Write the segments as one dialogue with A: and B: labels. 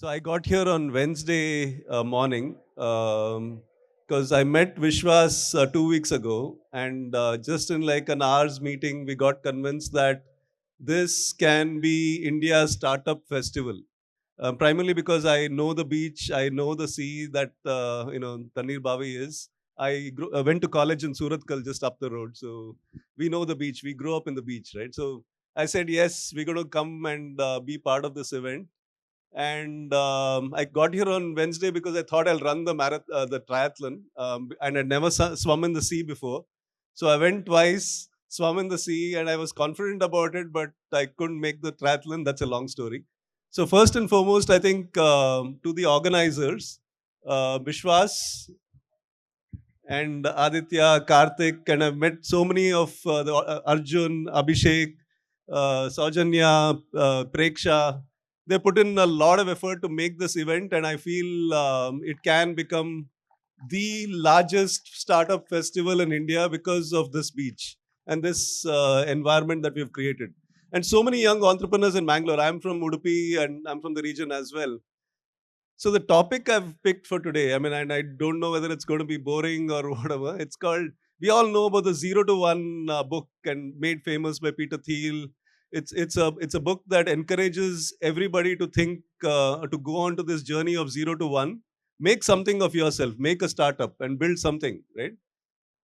A: So I got here on Wednesday morning because I met Vishwas 2 weeks ago, and just in like an hour's meeting, we got convinced that this can be India's startup festival. Primarily because I know the beach, I know the sea that Tanir Bavi is. I went to college in Suratkal, just up the road, so we know the beach. We grew up in the beach, right? So I said yes, we're going to come and be part of this event. And I got here on Wednesday because I thought I'll run the triathlon, and I'd never swum in the sea before. So I went twice, swum in the sea, and I was confident about it, but I couldn't make the triathlon. That's a long story. So first and foremost, I think to the organizers, Vishwas and Aditya, Karthik, and I've met so many of the Arjun, Abhishek, Saujanya, Preksha. They put in a lot of effort to make this event, and I feel it can become the largest startup festival in India because of this beach and this environment that we've created. And so many young entrepreneurs in Mangalore. I'm from Udupi and I'm from the region as well. So the topic I've picked for today, I mean, and I don't know whether it's going to be boring or whatever. It's called. We all know about the Zero to One book and made famous by Peter Thiel. It's a book that encourages everybody to think to go on to this journey of zero to one. Make something of yourself. Make a startup and build something, right?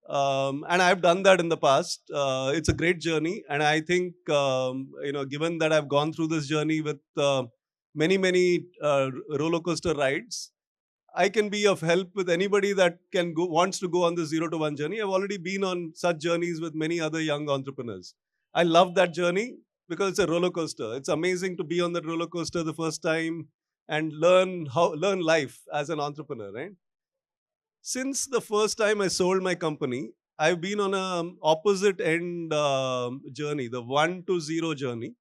A: And I've done that in the past. It's a great journey, and I think given that I've gone through this journey with many roller coaster rides, I can be of help with anybody that wants to go on the zero to one journey. I've already been on such journeys with many other young entrepreneurs. I love that journey because it's a roller coaster. It's amazing to be on that roller coaster the first time and learn life as an entrepreneur, right? Since the first time I sold my company, I've been on a opposite end journey, the 1 to 0 journey.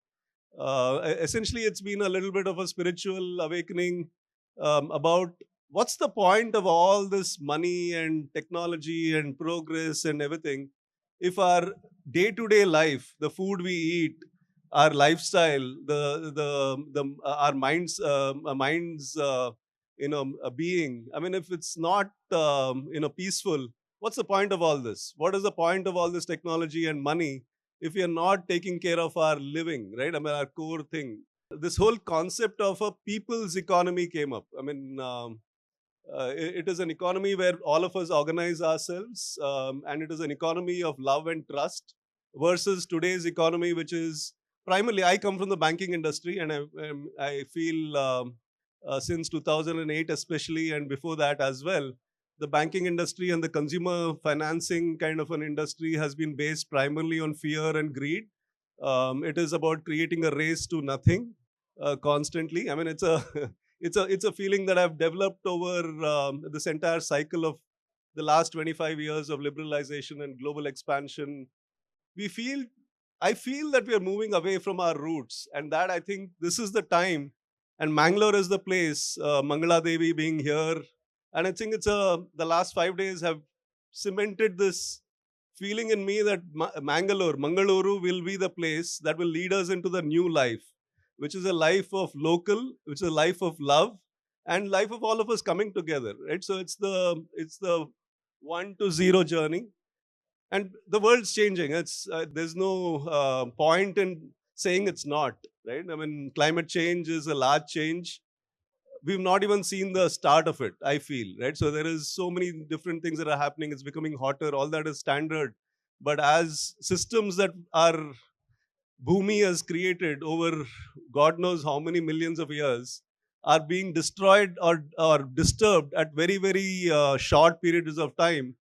A: Essentially, it's been a little bit of a spiritual awakening about what's the point of all this money and technology and progress and everything if our day-to-day life, the food we eat, our lifestyle, our minds being. I mean, if it's not peaceful, what's the point of all this? What is the point of all this technology and money if we are not taking care of our living, right? I mean, our core thing. This whole concept of a people's economy came up. I mean, it is an economy where all of us organize ourselves, and it is an economy of love and trust versus today's economy, which is primarily. I come from the banking industry, and I feel since 2008, especially, and before that as well, the banking industry and the consumer financing kind of an industry has been based primarily on fear and greed. It is about creating a race to nothing constantly. I mean, it's a it's a feeling that I've developed over this entire cycle of the last 25 years of liberalization and global expansion. We feel, I feel that we are moving away from our roots, and that I think this is the time. And Mangalore is the place. Mangala Devi being here, and I think the last 5 days have cemented this feeling in me that Mangaluru will be the place that will lead us into the new life, which is a life of local, which is a life of love, and life of all of us coming together, right? So it's the 1 to 0 journey, and the world's changing. There's no point in saying it's not, right? I mean, climate change is a large change. We've not even seen the start of it, I feel, right? So there is so many different things that are happening. It's becoming hotter. All that is standard, but as systems that our Bhumi has created over God knows how many millions of years are being destroyed or disturbed at very short periods of time.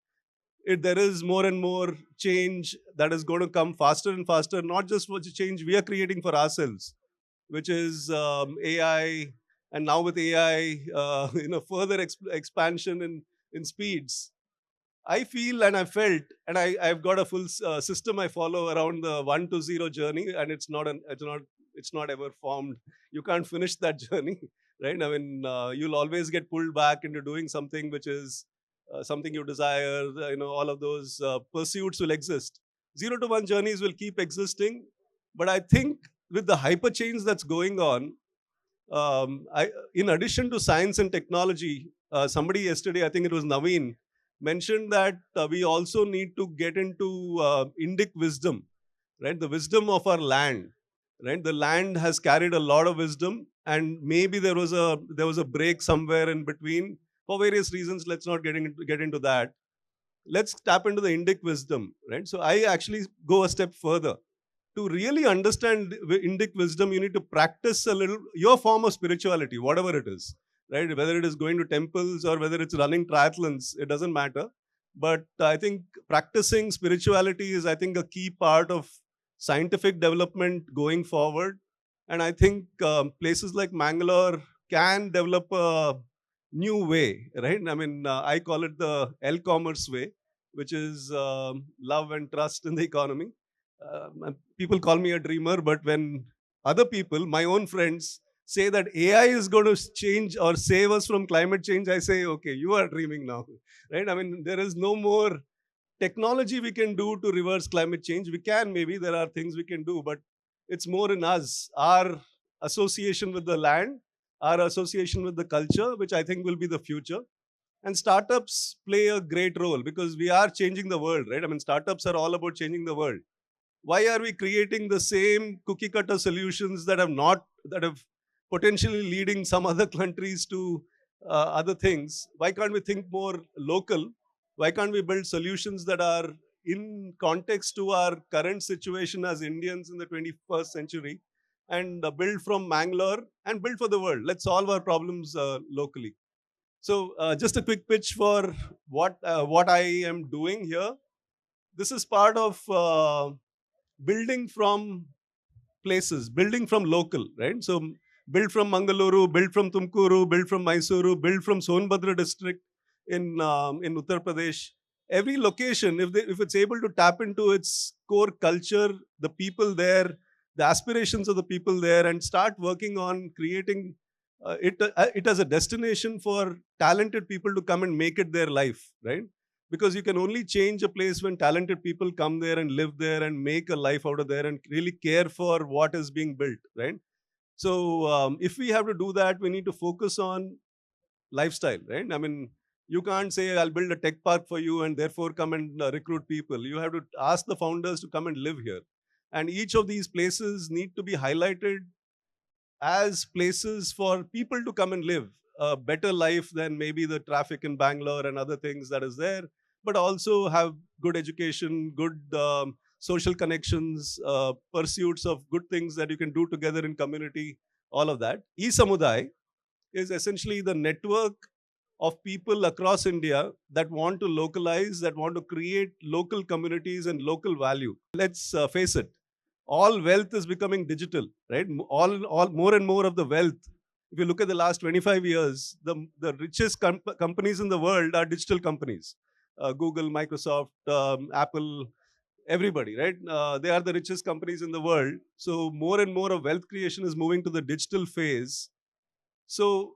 A: There is more and more change that is going to come faster and faster, not just for the change we are creating for ourselves, which is AI, and now with AI, further expansion in speeds. I feel and I felt, and I've got a full system I follow around the 1 to 0 journey, and it's not ever formed. You can't finish that journey, right? I mean, you'll always get pulled back into doing something which is something you desire. All of those pursuits will exist. 0 to 1 journeys will keep existing, but I think with the hyper change that's going on, In addition to science and technology, somebody yesterday, I think it was Naveen, mentioned that we also need to get into Indic wisdom, right? The wisdom of our land, right? The land has carried a lot of wisdom, and maybe there was a break somewhere in between for various reasons. Let's not get into that. Let's tap into the Indic wisdom, right? So I actually go a step further. To really understand Indic wisdom, you need to practice a little your form of spirituality, whatever it is, right? Whether it is going to temples or whether it's running triathlons, it doesn't matter. But I think practicing spirituality is, I think, a key part of scientific development going forward. And I think places like Mangalore can develop a new way, right? I mean, I call it the L-commerce way, which is love and trust in the economy. People call me a dreamer, but when other people, my own friends, say that AI is going to change or save us from climate change, I say, okay, you are dreaming now, right? I mean, there is no more technology we can do to reverse climate change. We can, maybe there are things we can do, but it's more in us, our association with the land, our association with the culture, which I think will be the future. And startups play a great role because we are changing the world, right? I mean, startups are all about changing the world. Why are we creating the same cookie cutter solutions that have potentially leading some other countries to other things? Why can't we think more local? Why can't we build solutions that are in context to our current situation as Indians in the 21st century, and build from Mangalore and build for the world? Let's solve our problems locally. So just a quick pitch for what I am doing here. This is part of building from places, building from local, right? So build from Mangaluru, build from Tumkuru, build from Mysuru, build from Sonbhadra district in Uttar Pradesh. Every location, if it's able to tap into its core culture, the people there, the aspirations of the people there, and start working on creating it as a destination for talented people to come and make it their life, right? Because you can only change a place when talented people come there and live there and make a life out of there and really care for what is being built, right? So if we have to do that, we need to focus on lifestyle, right? I mean, you can't say I'll build a tech park for you and therefore come and recruit people. You have to ask the founders to come and live here, and each of these places need to be highlighted as places for people to come and live a better life than maybe the traffic in Bangalore and other things that is there, but also have good education, good social connections, pursuits of good things that you can do together in community, all of that. E-Samudai is essentially the network of people across India that want to localize, that want to create local communities and local value. Let's face it, all wealth is becoming digital, right? All more and more of the wealth. If you look at the last 25 years, the richest companies in the world are digital companies. Google, Microsoft, Apple, everybody, right? They are the richest companies in the world. So more and more of wealth creation is moving to the digital phase. So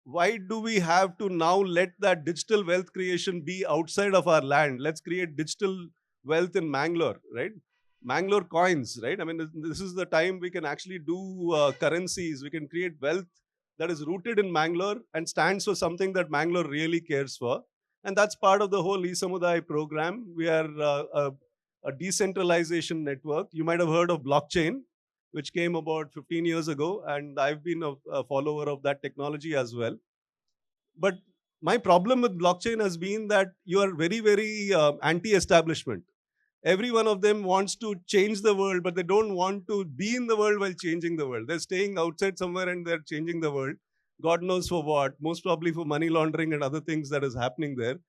A: why do we have to now let that digital wealth creation be outside of our land? Let's create digital wealth in Mangalore, right? Mangalore coins, right? I mean, this is the time we can actually do currencies. We can create wealth that is rooted in Mangalore and stands for something that Mangalore really cares for. And that's part of the whole e-Samudai program. We are a decentralization network. You might have heard of blockchain, which came about 15 years ago, and I've been a follower of that technology as well. But my problem with blockchain has been that you are very, very anti-establishment. Every one of them wants to change the world, but they don't want to be in the world while changing the world. They're staying outside somewhere and they're changing the world. God knows for what, most probably for money laundering and other things that is happening there.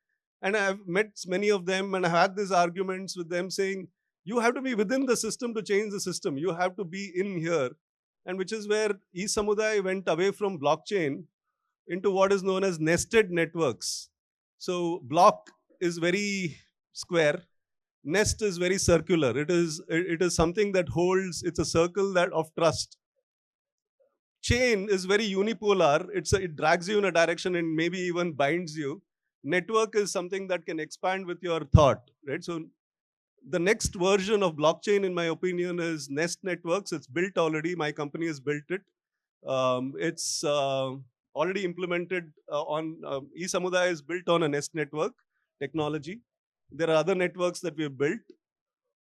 A: And I've met many of them and I had these arguments with them saying, you have to be within the system to change the system. You have to be in here. And which is where e-Samudai went away from blockchain into what is known as nested networks. So block is very square, nest is very circular. It is something that holds, it's a circle that of trust. Chain is very unipolar. It drags you in a direction and maybe even binds you. Network is something that can expand with your thought, right? So the next version of blockchain, in my opinion, is Nest Networks. It's built already. My company has built it. It's already implemented on e-Samudaya is built on a Nest network technology. There are other networks that we have built.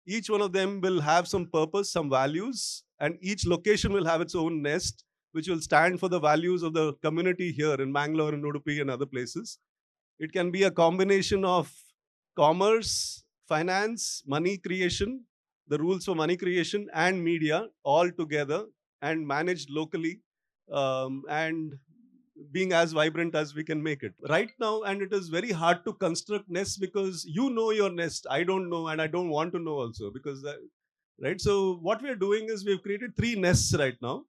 A: Each one of them will have some purpose, some values, and each location will have its own nest, which will stand for the values of the community here in Mangalore and Udupi and other places. It can be a combination of commerce, finance, money creation, the rules for money creation, and media all together and managed locally, and being as vibrant as we can make it. Right now, and it is very hard to construct nests because you know your nest. I don't know, and I don't want to know also because right. So what we are doing is we've created 3 nests right now.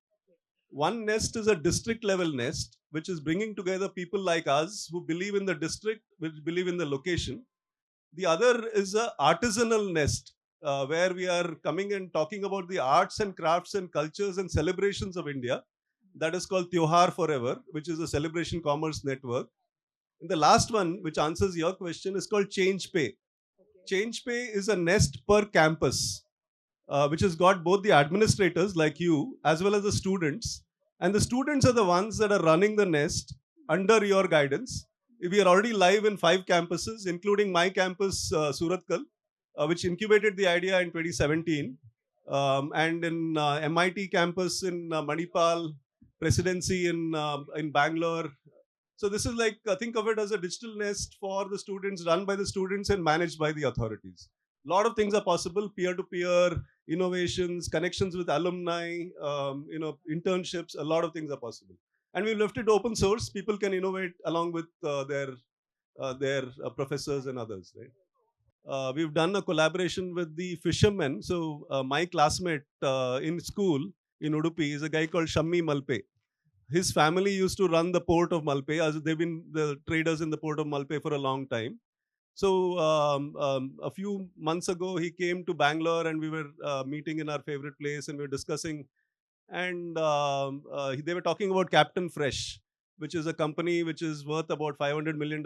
A: One nest is a district level nest, which is bringing together people like us who believe in the district, which believe in the location. The other is a artisanal nest, where we are coming and talking about the arts and crafts and cultures and celebrations of India. That is called Tyohar Forever, which is a celebration commerce network. And the last one, which answers your question, is called Change Pay. Change Pay is a nest per campus, which has got both the administrators like you as well as the students. And the students are the ones that are running the nest under your guidance. We are already live in 5 campuses, including my campus, Suratkal, which incubated the idea in 2017. And in MIT campus in Manipal, Presidency in Bangalore. So this is like, think of it as a digital nest for the students, run by the students and managed by the authorities. A lot of things are possible, peer-to-peer, innovations, connections with alumni, internships, a lot of things are possible. And we've left it open source. People can innovate along with their professors and others, right? We've done a collaboration with the fishermen. So my classmate in school in Udupi is a guy called Shammi Malpe. His family used to run the port of Malpe, as they've been the traders in the port of Malpe for a long time. So a few months ago, he came to Bangalore and we were meeting in our favorite place and we were discussing. And they were talking about Captain Fresh, which is a company which is worth about $500 million,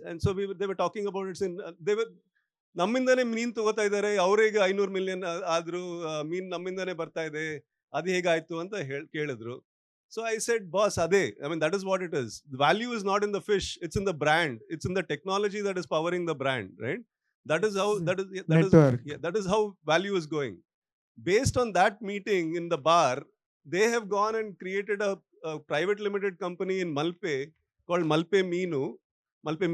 A: and so they were talking about it. They were ನಮ್ಮಿಂದಾನೇ ಮೀನ್ ತಗೋತಾ ಇದ್ದಾರೆ, ಅವರಿಗೆ 500 million ಆದ್ರೂ ಮೀನ್ ನಮ್ಮಿಂದಾನೇ ಬರ್ತಾ ಇದೆ, ಅದು ಹೇಗಾಯ್ತು ಅಂತ ಕೇಳಿದ್ರು. So I said, boss, ade, I mean, that is what it is. The value is not in the fish, it's in the brand, it's in the technology that is powering the brand, right? That is how that is how value is going. Based on that meeting in the bar, they have gone and created a private limited company in Malpe called Malpe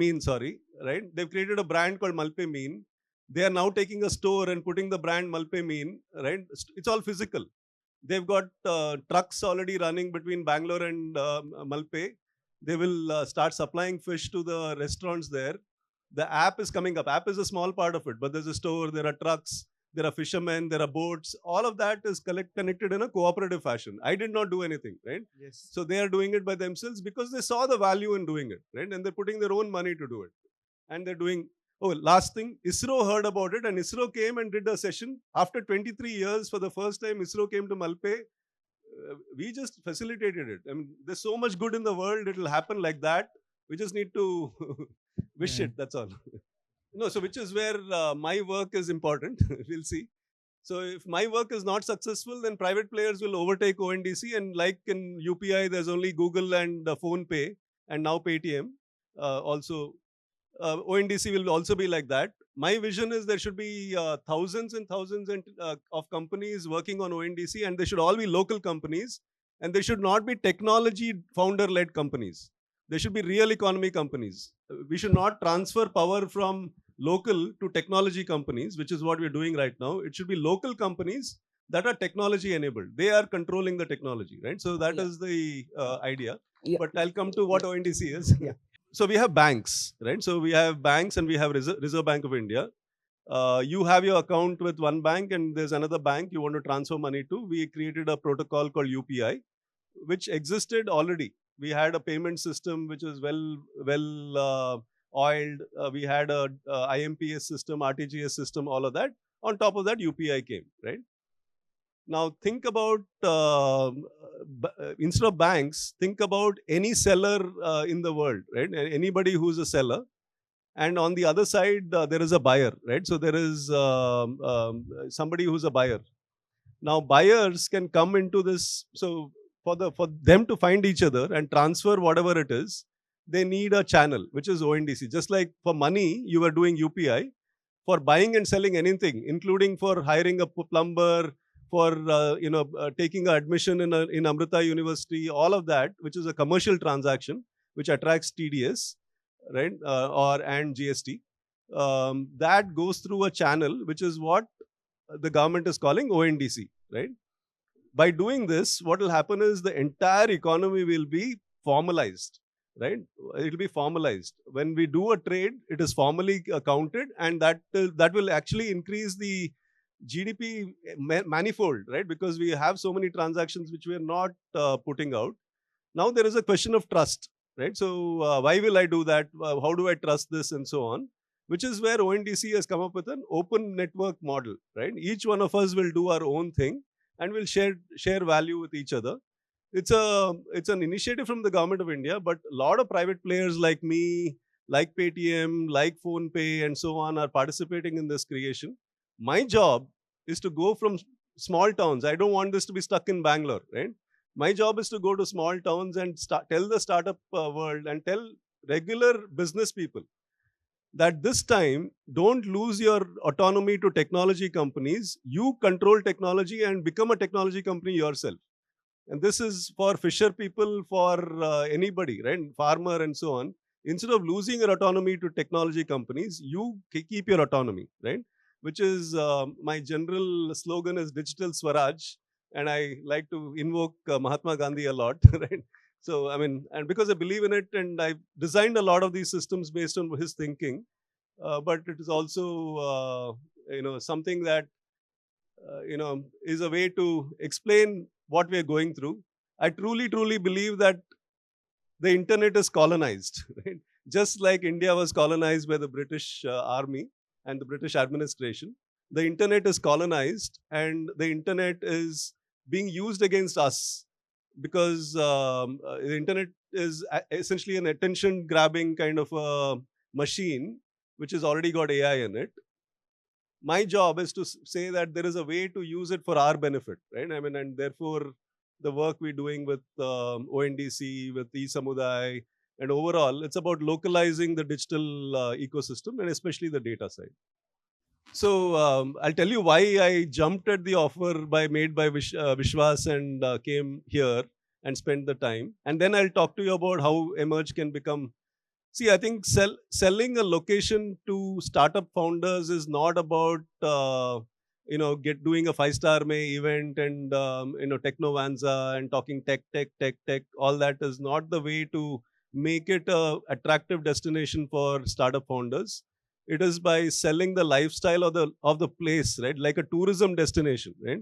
A: Meen, sorry, right? They've created a brand called Malpe Meen. They are now taking a store and putting the brand Malpe Meen, right? It's all physical. They've got trucks already running between Bangalore and Malpe. They will start supplying fish to the restaurants there. The app is coming up. App is a small part of it, but there's a store, there are trucks, there are fishermen, there are boats. All of that is connected in a cooperative fashion. I did not do anything, right?
B: Yes.
A: So they are doing it by themselves because they saw the value in doing it, right? And they're putting their own money to do it. And they're doing, oh, last thing, ISRO heard about it and ISRO came and did a session. After 23 years, for the first time, ISRO came to Malpe. We just facilitated it. I mean, there's so much good in the world, it will happen like that. We just need to wish it, that's all. No, so which is where my work is important. We'll see. So if my work is not successful, then private players will overtake ONDC. And like in UPI, there's only Google and PhonePe and now Paytm. Also, ONDC will also be like that. My vision is there should be thousands and thousands of companies working on ONDC, and they should all be local companies, and they should not be technology founder-led companies. They should be real economy companies. We should not transfer power from local to technology companies, which is what we're doing right now. It should be local companies that are technology enabled. They are controlling the technology, right? So that is the idea. But I'll come to what ONDC is. So we have banks, right? So we have banks and we have Reserve Bank of India. You have your account with one bank and there's another bank you want to transfer money to. We created a protocol called UPI, which existed already. We had a payment system which was well oiled. We had a IMPS system, RTGS system, all of that. On top of that, UPI came, right? Now think about, instead of banks, think about any seller in the world, right? Anybody who's a seller. And on the other side, there is a buyer, right? So there is somebody who's a buyer. Now buyers can come into this. So for them to find each other and transfer whatever it is, they need a channel, which is ONDC. Just like for money, you are doing UPI. For buying and selling anything, including for hiring a plumber, for taking an admission in Amrita University, all of that, which is a commercial transaction, which attracts TDS, right, or and GST, that goes through a channel, which is what the government is calling ONDC, right? By doing this, what will happen is the entire economy will be formalized, right? It will be formalized. When we do a trade, it is formally counted, and that will actually increase the GDP manifold, right? Because we have so many transactions which we are not putting out. Now there is a question of trust, right? So why will I do that? How do I trust this, and so on? Which is where ONDC has come up with an open network model, right? Each one of us will do our own thing and will share value with each other. It's an initiative from the government of India, but a lot of private players like me, like Paytm, like PhonePe, and so on are participating in this creation. My job is to go from small towns. I don't want this to be stuck in Bangalore, right? My job is to go to small towns and tell the startup world and tell regular business people that this time don't lose your autonomy to technology companies. You control technology and become a technology company yourself. And this is for fisher people, for anybody, right? Farmer and so on. Instead of losing your autonomy to technology companies, you keep your autonomy, right? Which is my general slogan is digital Swaraj. And I like to invoke Mahatma Gandhi a lot, right? So, I mean, and because I believe in it, and I designed a lot of these systems based on his thinking, but it is also, something that is a way to explain what we are going through. I truly believe that the internet is colonized, right? Just like India was colonized by the British army and the British administration, the internet is colonized, and the internet is being used against us because the internet is essentially an attention grabbing kind of a machine which has already got AI in it. My job is to say that there is a way to use it for our benefit, right? I mean, and therefore, the work we're doing with ONDC, with eSamuday, and overall, it's about localizing the digital ecosystem and especially the data side. So I'll tell you why I jumped at the offer made by Vishwas and came here and spent the time, and then I'll talk to you about how Emerge can become. See, I think selling a location to startup founders is not about doing a 5-star May event and technovanza and talking tech. All that is not the way to make it a attractive destination for startup founders. It is by selling the lifestyle of the place, right? Like a tourism destination, right?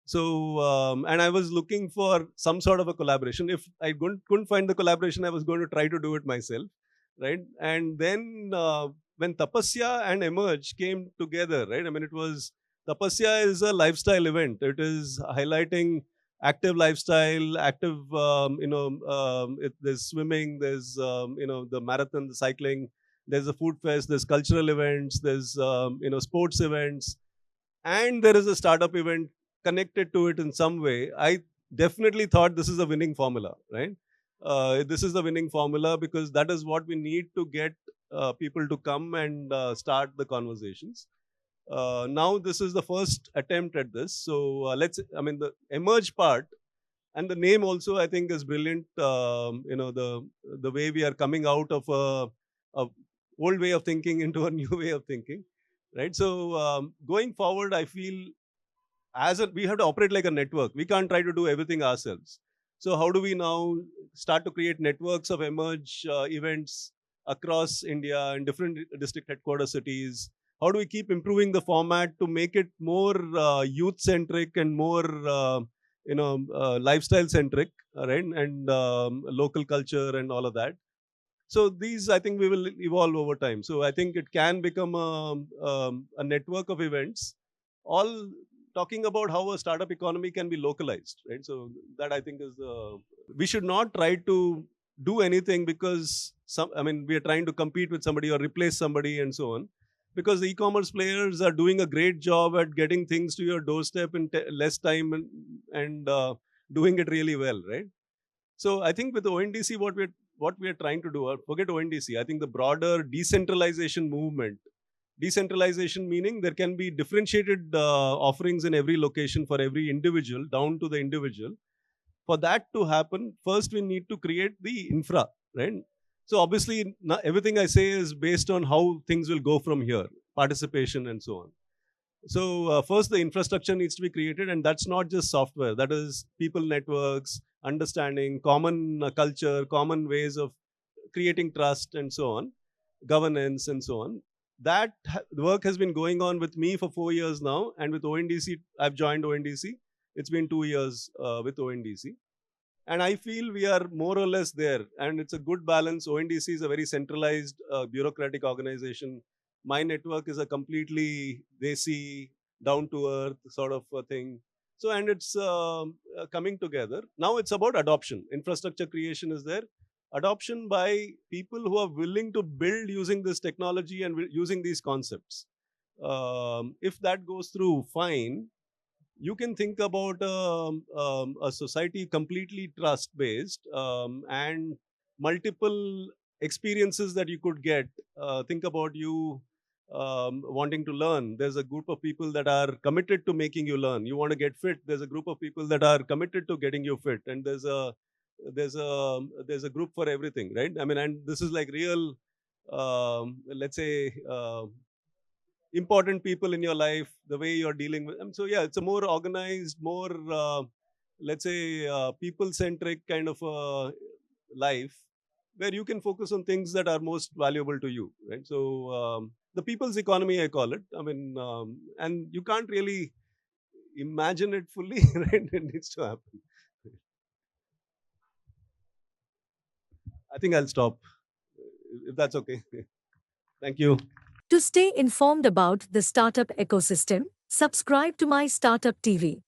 A: So, and I was looking for some sort of a collaboration. If I couldn't find the collaboration, I was going to try to do it myself, right? And then when Tapasya and Emerge came together, right? I mean, Tapasya is a lifestyle event. It is highlighting active lifestyle, active, there's swimming, there's, the marathon, the cycling, there's a food fest, there's cultural events, there's, sports events, and there is a startup event connected to it in some way. I definitely thought this is a winning formula, right? This is the winning formula because that is what we need to get people to come and start the conversations. Now, this is the first attempt at this. So the Emerge part and the name also, I think, is brilliant. The way we are coming out of a old way of thinking into a new way of thinking, right? So going forward, I feel we have to operate like a network. We can't try to do everything ourselves. So how do we now start to create networks of Emerge events across India and different district headquarter cities? How do we keep improving the format to make it more youth centric and more lifestyle centric, right? And local culture and all of that. So these, I think, we will evolve over time. So I think it can become a network of events, all talking about how a startup economy can be localized, right? So that, I think, is we should not try to do anything because we are trying to compete with somebody or replace somebody and so on. because the e-commerce players are doing a great job at getting things to your doorstep in less time, and doing it really well, right? So I think with the ONDC, what we are trying to do, or forget ONDC, I think the broader decentralization movement. Decentralization meaning there can be differentiated offerings in every location for every individual, down to the individual. For that to happen, first we need to create the infra, right? So obviously, everything I say is based on how things will go from here, participation and so on. So first, the infrastructure needs to be created, and that's not just software. That is people networks, understanding, common culture, common ways of creating trust, and so on, governance, and so on. That work has been going on with me for 4 years now, and with ONDC, I've joined ONDC. It's been 2 years with ONDC, and I feel we are more or less there, and it's a good balance. ONDC is a very centralized bureaucratic organization. My network is a completely desi, down to earth sort of a thing. So, and it's coming together now. It's about adoption. Infrastructure creation is there, adoption by people who are willing to build using this technology and using these concepts. If that goes through, fine. You can think about a society completely trust based, and multiple experiences that you could get. Think about you wanting to learn. There's a group of people that are committed to making you learn. You want to get fit. There's a group of people that are committed to getting you fit, and there's a group for everything, right? I mean, and this is like real. Let's say important people in your life, the way you're dealing with them. So yeah, it's a more organized, more let's say people centric kind of life, where you can focus on things that are most valuable to you, right? So the people's economy, I call it. I mean, and you can't really imagine it fully, right? It needs to happen. I think I'll stop if that's okay. Thank you.
B: To stay informed about the startup ecosystem, subscribe to My Startup TV.